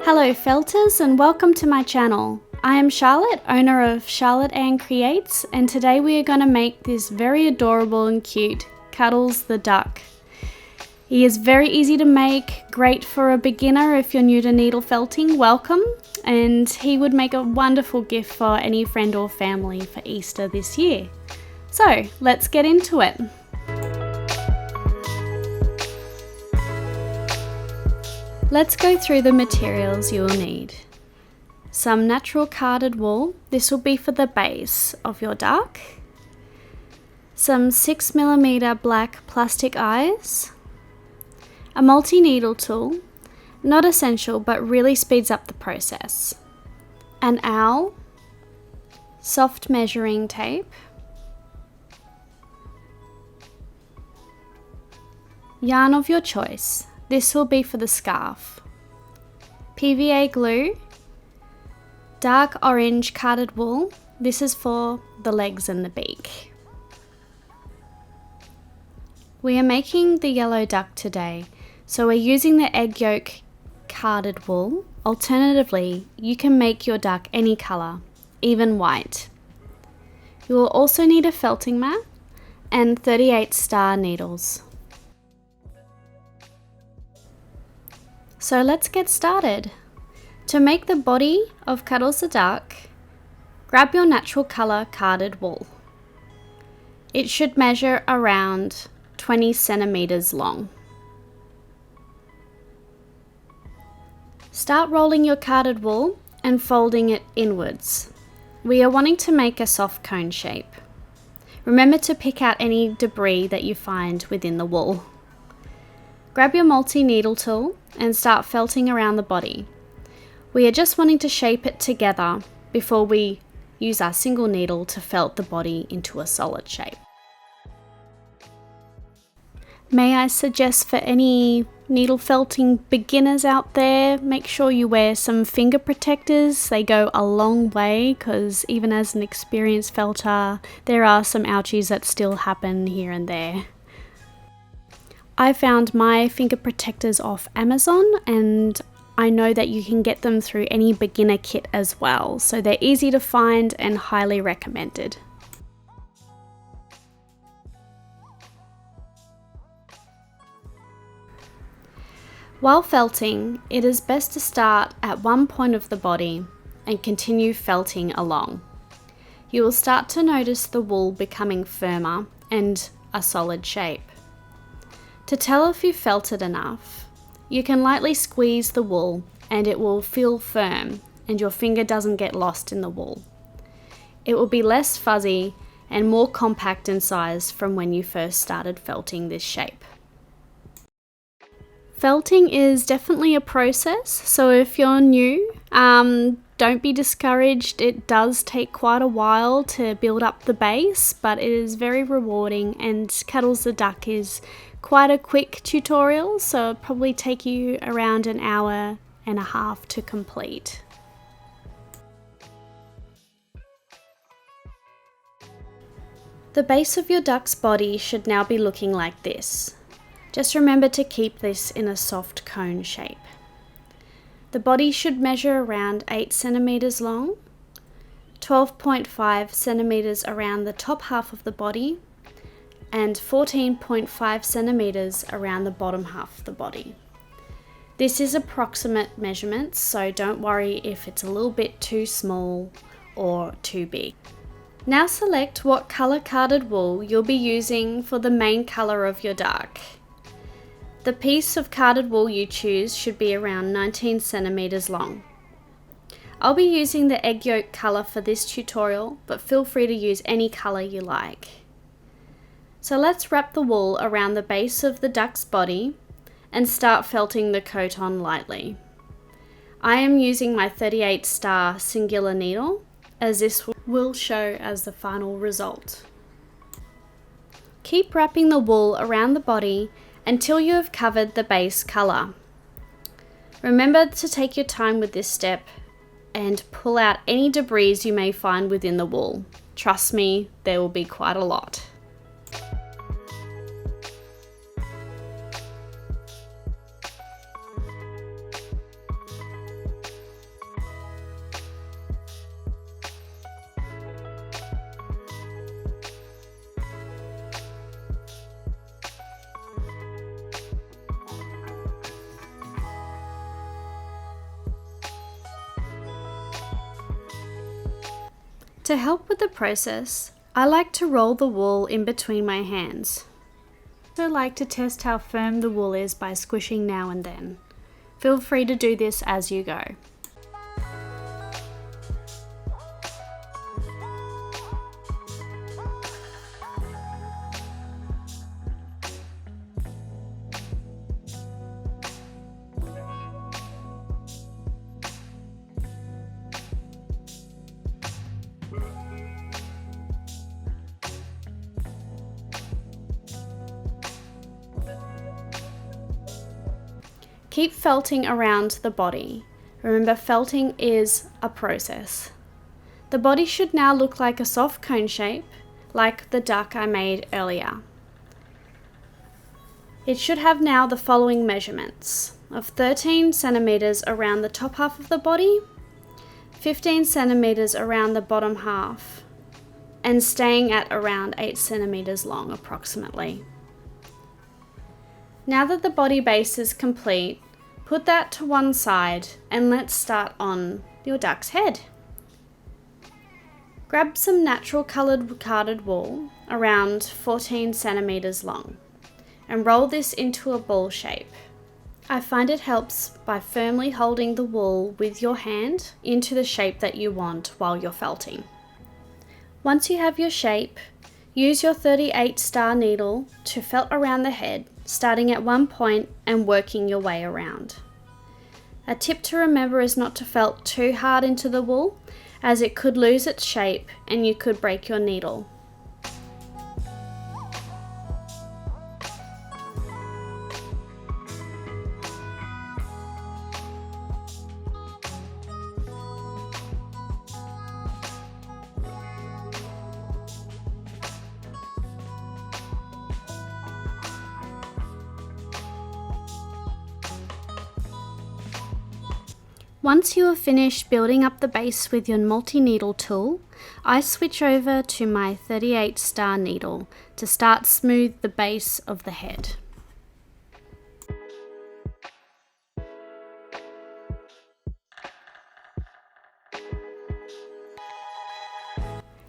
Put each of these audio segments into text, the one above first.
Hello felters and welcome to my channel. I am Charlotte, owner of Charlotte Ann Creates, and today we are going to make this very adorable and cute Cuddles the duck. He is very easy to make, great for a beginner if you're new to needle felting, welcome, and he would make a wonderful gift for any friend or family for Easter this year. So let's get into it. Let's go through the materials you'll need. Some natural carded wool, this will be for the base of your duck. Some 6mm black plastic eyes. A multi-needle tool, not essential but really speeds up the process. An owl. Soft measuring tape. Yarn of your choice. This will be for the scarf. PVA glue, dark orange carded wool, this is for the legs and the beak. We are making the yellow duck today, so we're using the egg yolk carded wool. Alternatively, you can make your duck any colour, even white. You will also need a felting mat and 38 star needles. So let's get started. To make the body of Cuddles the duck, grab your natural colour carded wool. It should measure around 20 centimeters long. Start rolling your carded wool and folding it inwards. We are wanting to make a soft cone shape. Remember to pick out any debris that you find within the wool. Grab your multi-needle tool and start felting around the body. We are just wanting to shape it together before we use our single needle to felt the body into a solid shape. May I suggest for any needle felting beginners out there, make sure you wear some finger protectors. They go a long way because even as an experienced felter, there are some ouchies that still happen here and there. I found my finger protectors off Amazon, and I know that you can get them through any beginner kit as well, so they're easy to find and highly recommended. While felting, it is best to start at one point of the body and continue felting along. You will start to notice the wool becoming firmer and a solid shape. To tell if you've felted enough, you can lightly squeeze the wool and it will feel firm and your finger doesn't get lost in the wool. It will be less fuzzy and more compact in size from when you first started felting this shape. Felting is definitely a process, so if you're new, don't be discouraged. It does take quite a while to build up the base, but it is very rewarding, and Cuddles the duck is quite a quick tutorial, so it'll probably take you around an hour and a half to complete. The base of your duck's body should now be looking like this. Just remember to keep this in a soft cone shape. The body should measure around 8 centimeters long, 12.5 centimeters around the top half of the body, and 14.5 centimeters around the bottom half of the body. This is approximate measurements, so don't worry if it's a little bit too small or too big. Now select what color carded wool you'll be using for the main color of your duck. The piece of carded wool you choose should be around 19 centimeters long. I'll be using the egg yolk color for this tutorial, but feel free to use any color you like. So let's wrap the wool around the base of the duck's body and start felting the coat on lightly. I am using my 38 star singular needle, as this will show as the final result. Keep wrapping the wool around the body until you have covered the base color. Remember to take your time with this step and pull out any debris you may find within the wool. Trust me, there will be quite a lot. To help with the process, I like to roll the wool in between my hands. I also like to test how firm the wool is by squishing now and then. Feel free to do this as you go. Keep felting around the body. Remember, felting is a process. The body should now look like a soft cone shape, like the duck I made earlier. It should have now the following measurements of 13 centimeters around the top half of the body, 15 centimeters around the bottom half, and staying at around 8 centimeters long approximately. Now that the body base is complete, put that to one side and let's start on your duck's head. Grab some natural coloured carded wool around 14 centimeters long and roll this into a ball shape. I find it helps by firmly holding the wool with your hand into the shape that you want while you're felting. Once you have your shape, use your 38 star needle to felt around the head, starting at one point and working your way around. A tip to remember is not to felt too hard into the wool, as it could lose its shape and you could break your needle. Once you have finished building up the base with your multi-needle tool, I switch over to my 38 star needle to start smooth the base of the head.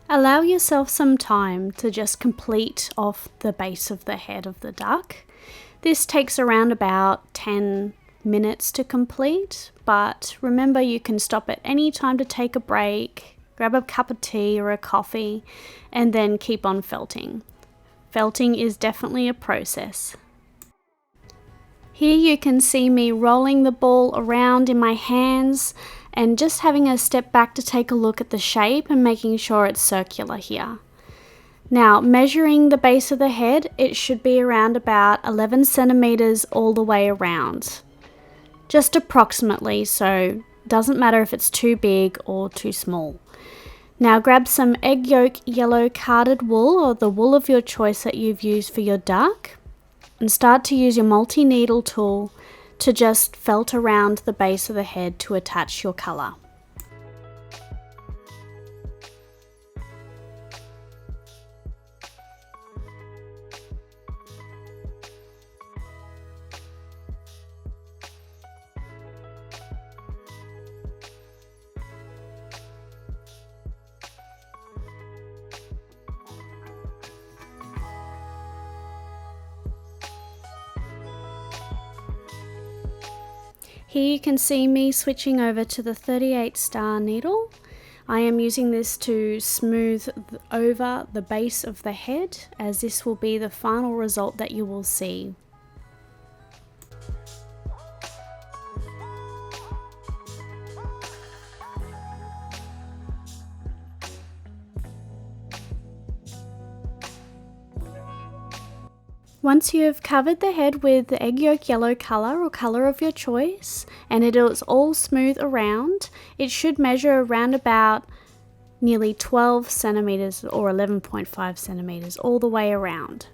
Allow yourself some time to just complete off the base of the head of the duck. This takes around about 10 minutes to complete, but remember you can stop at any time to take a break, grab a cup of tea or a coffee, and then keep on felting. Felting is definitely a process. Here you can see me rolling the ball around in my hands and just having a step back to take a look at the shape and making sure it's circular here. Now, measuring the base of the head, it should be around about 11 centimeters all the way around. Just approximately, so doesn't matter if it's too big or too small. Now grab some egg yolk yellow carded wool or the wool of your choice that you've used for your duck and start to use your multi-needle tool to just felt around the base of the head to attach your colour. Here you can see me switching over to the 38 star needle. I am using this to smooth over the base of the head, as this will be the final result that you will see. Once you have covered the head with the egg yolk yellow colour or colour of your choice and it is all smooth around, it should measure around about nearly 12 centimeters or 11.5 centimeters all the way around.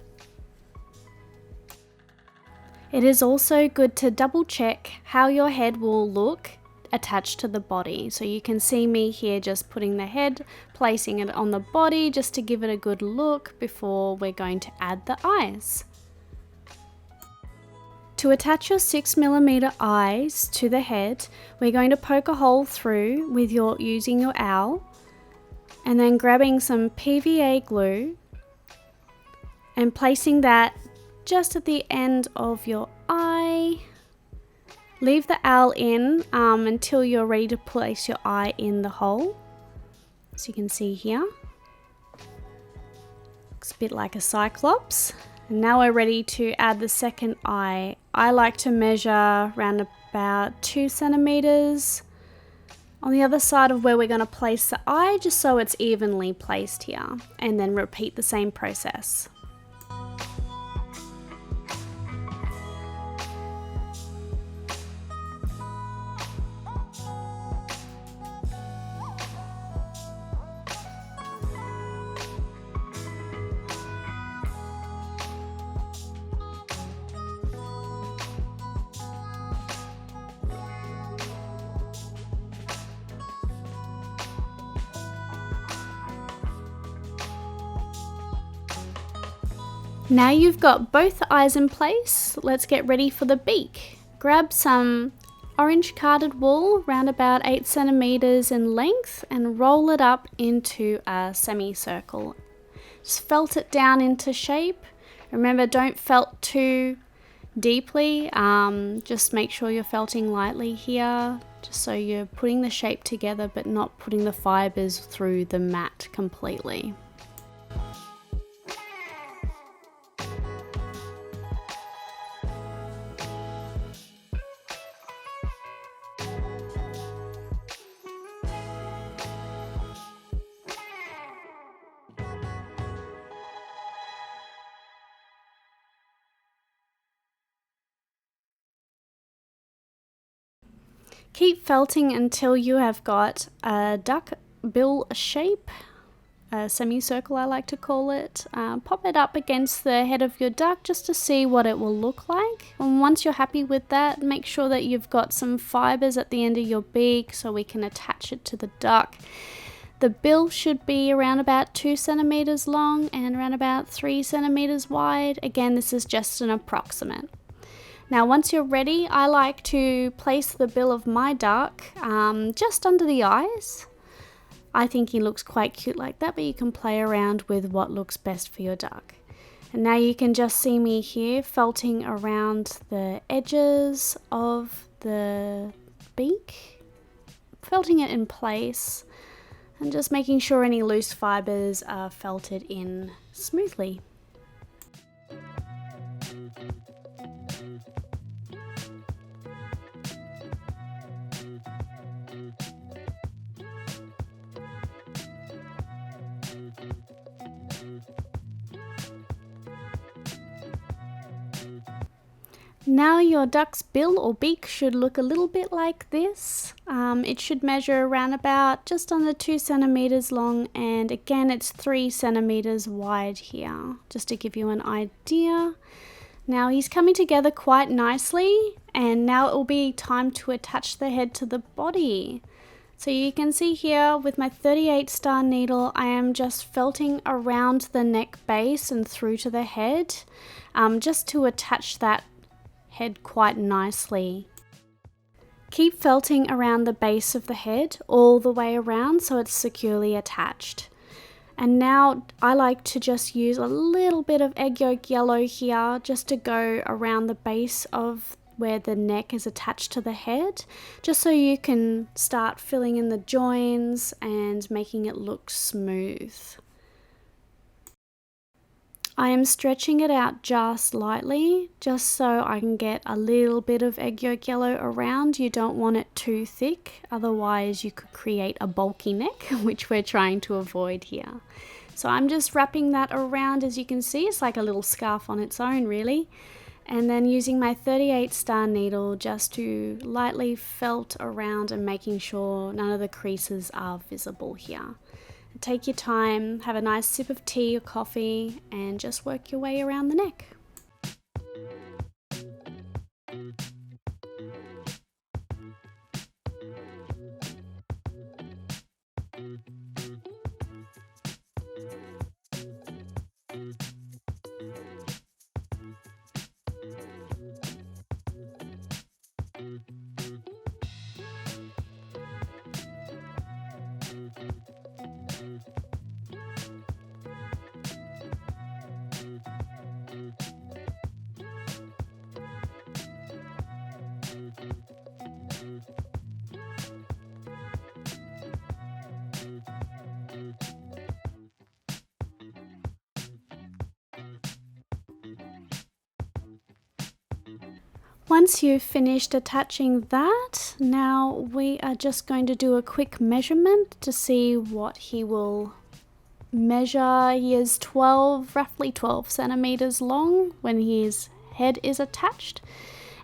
It is also good to double check how your head will look attached to the body. So you can see me here just putting the head, placing it on the body just to give it a good look before we're going to add the eyes. To attach your 6mm eyes to the head, we're going to poke a hole through with using your owl And then grabbing some PVA glue and placing that just at the end of your eye. Leave the owl in until you're ready to place your eye in the hole. As you can see here. Looks a bit like a cyclops. And now we're ready to add the second eye. I like to measure around about 2 centimeters on the other side of where we're going to place the eye, just so it's evenly placed here, and then repeat the same process. Now you've got both the eyes in place, let's get ready for the beak. Grab some orange carded wool, around about 8 centimeters in length, and roll it up into a semicircle. Just felt it down into shape. Remember, don't felt too deeply, just make sure you're felting lightly here, just so you're putting the shape together but not putting the fibers through the mat completely. Keep felting until you have got a duck bill shape, a semicircle I like to call it. Pop it up against the head of your duck just to see what it will look like. And once you're happy with that, make sure that you've got some fibers at the end of your beak so we can attach it to the duck. The bill should be around about 2 centimeters long and around about 3 centimeters wide. Again, this is just an approximate. Now once you're ready, I like to place the bill of my duck just under the eyes. I think he looks quite cute like that, but you can play around with what looks best for your duck. And now you can just see me here felting around the edges of the beak, felting it in place and just making sure any loose fibers are felted in smoothly. Now your duck's bill or beak should look a little bit like this. It should measure around about just under 2 centimeters long, and again it's 3 centimeters wide here, just to give you an idea. Now he's coming together quite nicely, and now it will be time to attach the head to the body. So you can see here with my 38 star needle, I am just felting around the neck base and through to the head, just to attach that head quite nicely. Keep felting around the base of the head all the way around so it's securely attached. And now I like to just use a little bit of egg yolk yellow here just to go around the base of where the neck is attached to the head, just so you can start filling in the joins and making it look smooth. I am stretching it out just lightly, just so I can get a little bit of egg yolk yellow around. You don't want it too thick, otherwise you could create a bulky neck, which we're trying to avoid here. So I'm just wrapping that around. As you can see, it's like a little scarf on its own really. And then using my 38 star needle just to lightly felt around and making sure none of the creases are visible here. Take your time, have a nice sip of tea or coffee, and just work your way around the neck. Once you've finished attaching that, now we are just going to do a quick measurement to see what he will measure. He is roughly 12 centimeters long when his head is attached.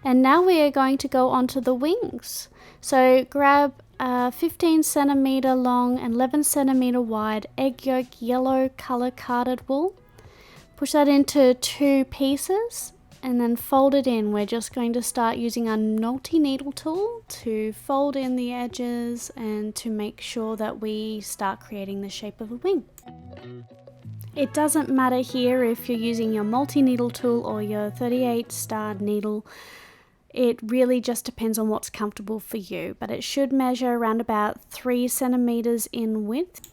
And now we are going to go onto the wings. So grab a 15 centimeter long and 11 centimeter wide egg yolk yellow color carded wool. Push that into 2 pieces and then fold it in. We're just going to start using our multi-needle tool to fold in the edges and to make sure that we start creating the shape of a wing. It doesn't matter here if you're using your multi-needle tool or your 38 star needle. It really just depends on what's comfortable for you, but it should measure around about 3 centimeters in width.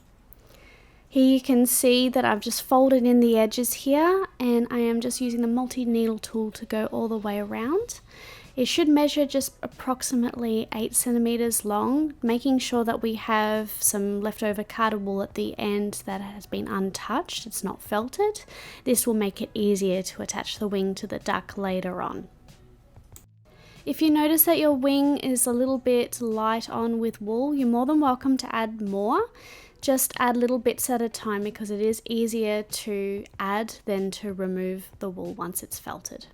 Here you can see that I've just folded in the edges here, and I am just using the multi-needle tool to go all the way around. It should measure just approximately 8 centimeters long, making sure that we have some leftover carded wool at the end that has been untouched, it's not felted. This will make it easier to attach the wing to the duck later on. If you notice that your wing is a little bit light on with wool, you're more than welcome to add more. Just add little bits at a time because it is easier to add than to remove the wool once it's felted.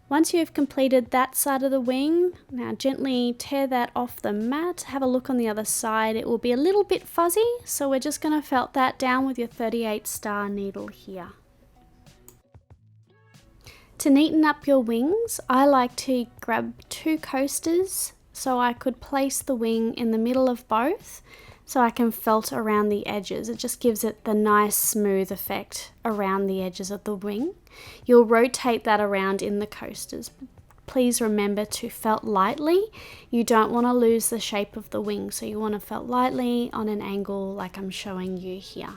Once you've completed that side of the wing, now gently tear that off the mat. Have a look on the other side. It will be a little bit fuzzy, so we're just going to felt that down with your 38 star needle here. To neaten up your wings, I like to grab 2 coasters so I could place the wing in the middle of both so I can felt around the edges. It just gives it the nice smooth effect around the edges of the wing. You'll rotate that around in the coasters. Please remember to felt lightly. You don't want to lose the shape of the wing, so you want to felt lightly on an angle like I'm showing you here.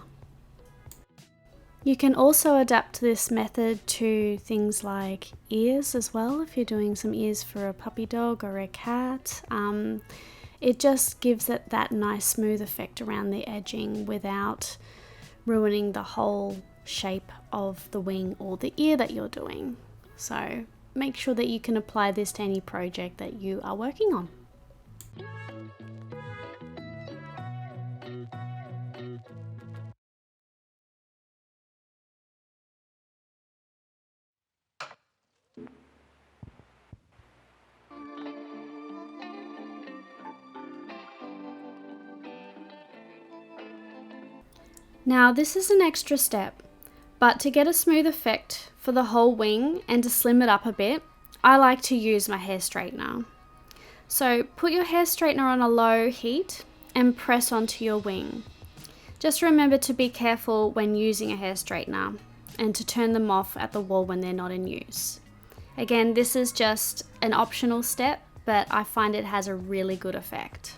You can also adapt this method to things like ears as well, if you're doing some ears for a puppy dog or a cat. It just gives it that nice smooth effect around the edging without ruining the whole shape of the wing or the ear that you're doing. So make sure that you can apply this to any project that you are working on. Now this is an extra step, but to get a smooth effect for the whole wing and to slim it up a bit, I like to use my hair straightener. So put your hair straightener on a low heat and press onto your wing. Just remember to be careful when using a hair straightener and to turn them off at the wall when they're not in use. Again, this is just an optional step, but I find it has a really good effect.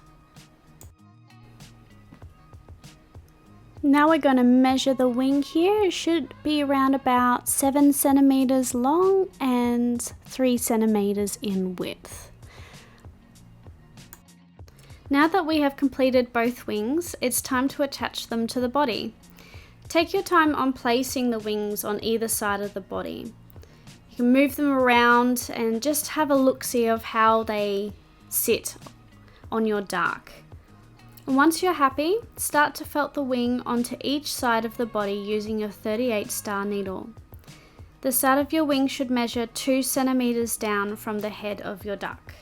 Now we're going to measure the wing here. It should be around about 7 centimeters long and 3 centimeters in width. Now that we have completed both wings, it's time to attach them to the body. Take your time on placing the wings on either side of the body. You can move them around and just have a look-see of how they sit on your duck. And once you're happy, start to felt the wing onto each side of the body using your 38 star needle. The side of your wing should measure 2 centimeters down from the head of your duck.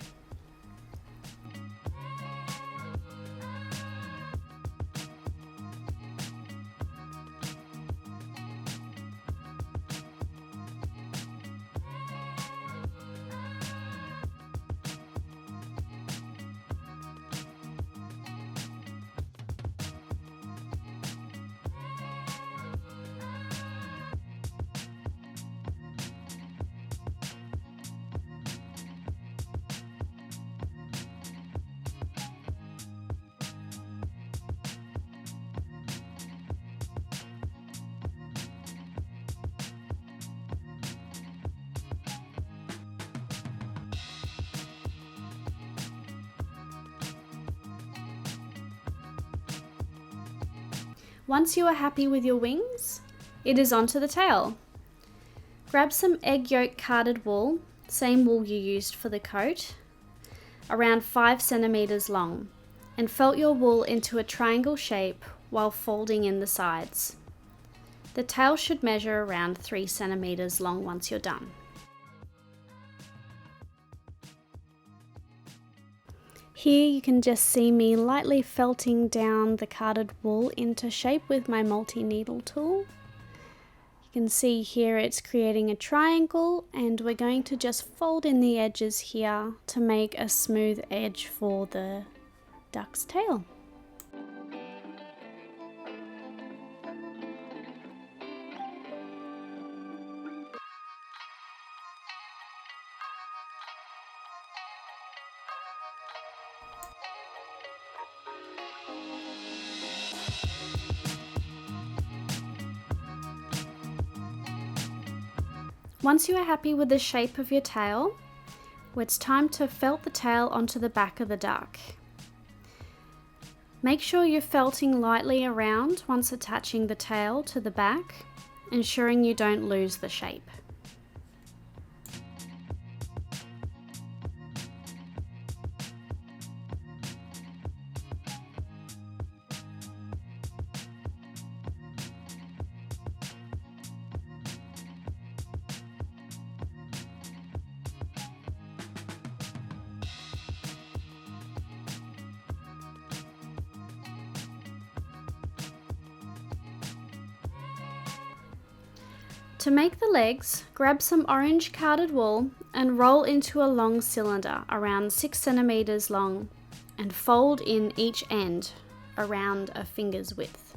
Once you are happy with your wings, it is onto the tail. Grab some egg yolk carded wool, same wool you used for the coat, around 5 centimeters long, and felt your wool into a triangle shape while folding in the sides. The tail should measure around 3 centimeters long once you're done. Here you can just see me lightly felting down the carded wool into shape with my multi-needle tool. You can see here it's creating a triangle, and we're going to just fold in the edges here to make a smooth edge for the duck's tail. Once you are happy with the shape of your tail, it's time to felt the tail onto the back of the duck. Make sure you're felting lightly around once attaching the tail to the back, ensuring you don't lose the shape. To make the legs, grab some orange carded wool and roll into a long cylinder around 6 centimeters long and fold in each end around a finger's width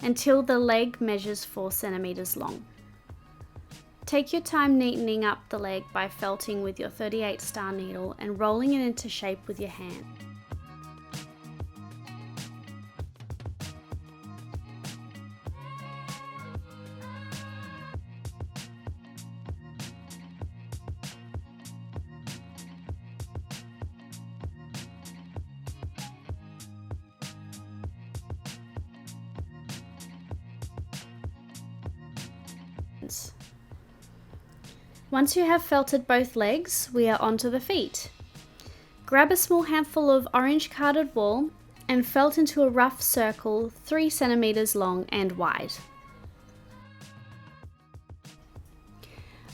until the leg measures 4 centimeters long. Take your time neatening up the leg by felting with your 38 star needle and rolling it into shape with your hand. Once you have felted both legs, we are onto the feet. Grab a small handful of orange carded wool and felt into a rough circle 3 centimeters long and wide.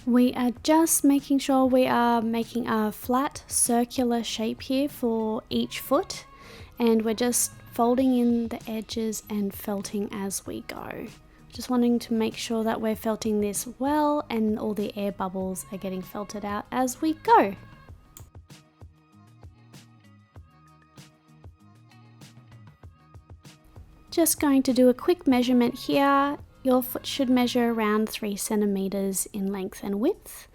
We are just making sure we are making a flat circular shape here for each foot, and we're just folding in the edges and felting as we go. Just wanting to make sure that we're felting this well and all the air bubbles are getting felted out as we go. Just going to do a quick measurement here. Your foot should measure around 3 centimeters in length and width.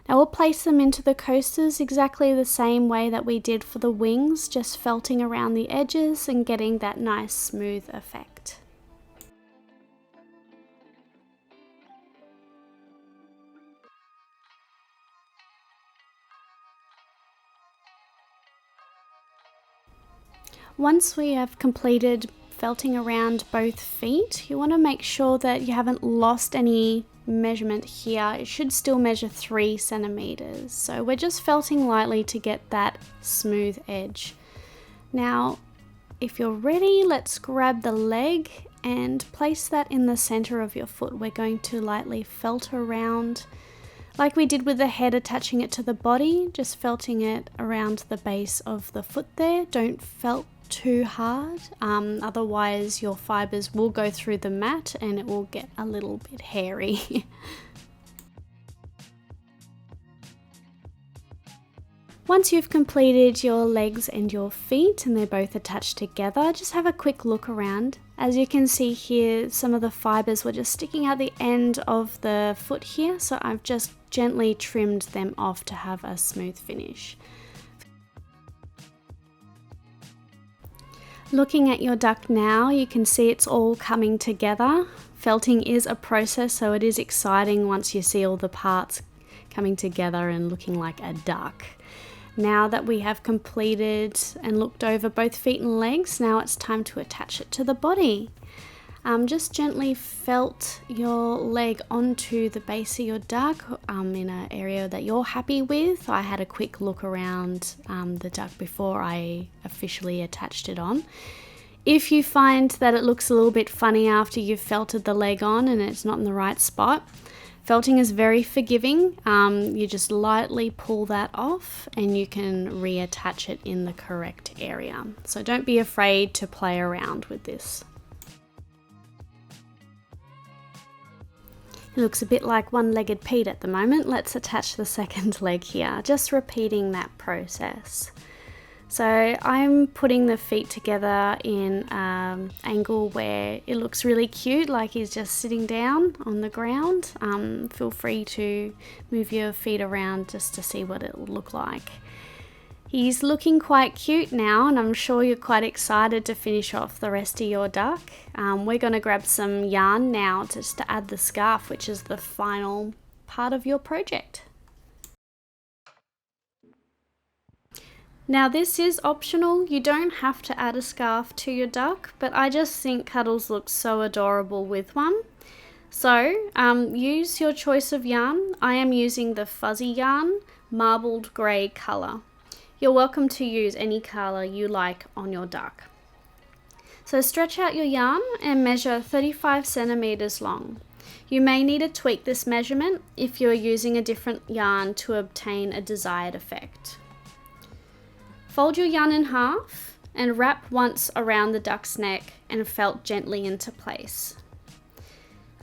Now we'll place them into the coasters exactly the same way that we did for the wings, just felting around the edges and getting that nice smooth effect. Once we have completed felting around both feet, you want to make sure that you haven't lost any measurement here. It should still measure 3 centimeters. So we're just felting lightly to get that smooth edge. Now, if you're ready, let's grab the leg and place that in the center of your foot. We're going to lightly felt around like we did with the head, attaching it to the body, just felting it around the base of the foot there. Don't felt too hard, otherwise your fibers will go through the mat and it will get a little bit hairy. Once you've completed your legs and your feet and they're both attached together, just have a quick look around. As you can see here, some of the fibers were just sticking out the end of the foot here, so I've just gently trimmed them off to have a smooth finish. Looking at your duck now, you can see it's all coming together. Felting is a process, so it is exciting once you see all the parts coming together and looking like a duck. Now that we have completed and looked over both feet and legs, now it's time to attach it to the body. Just gently felt your leg onto the base of your duck in an area that you're happy with. I had a quick look around the duck before I officially attached it on. If you find that it looks a little bit funny after you've felted the leg on and it's not in the right spot, felting is very forgiving. You just lightly pull that off and you can reattach it in the correct area. So don't be afraid to play around with this. It looks a bit like one-legged Pete at the moment. Let's attach the second leg here, just repeating that process. So I'm putting the feet together in an angle where it looks really cute, like he's just sitting down on the ground. Feel free to move your feet around just to see what it will look like. He's looking quite cute now, and I'm sure you're quite excited to finish off the rest of your duck. We're going to grab some yarn now just to add the scarf, which is the final part of your project. Now this is optional, you don't have to add a scarf to your duck, but I just think Cuddles looks so adorable with one. So use your choice of yarn. I am using the fuzzy yarn, marbled grey colour. You're welcome to use any colour you like on your duck. So stretch out your yarn and measure 35 centimeters long. You may need to tweak this measurement if you're using a different yarn to obtain a desired effect. Fold your yarn in half and wrap once around the duck's neck and felt gently into place.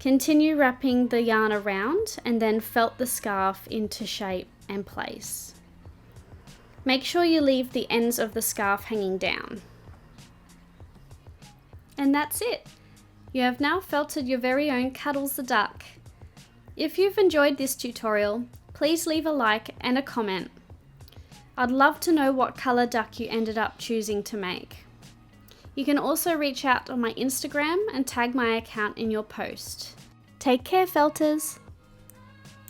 Continue wrapping the yarn around and then felt the scarf into shape and place. Make sure you leave the ends of the scarf hanging down. And that's it. You have now felted your very own Cuddles the duck. If you've enjoyed this tutorial, please leave a like and a comment. I'd love to know what colour duck you ended up choosing to make. You can also reach out on my Instagram and tag my account in your post. Take care, felters!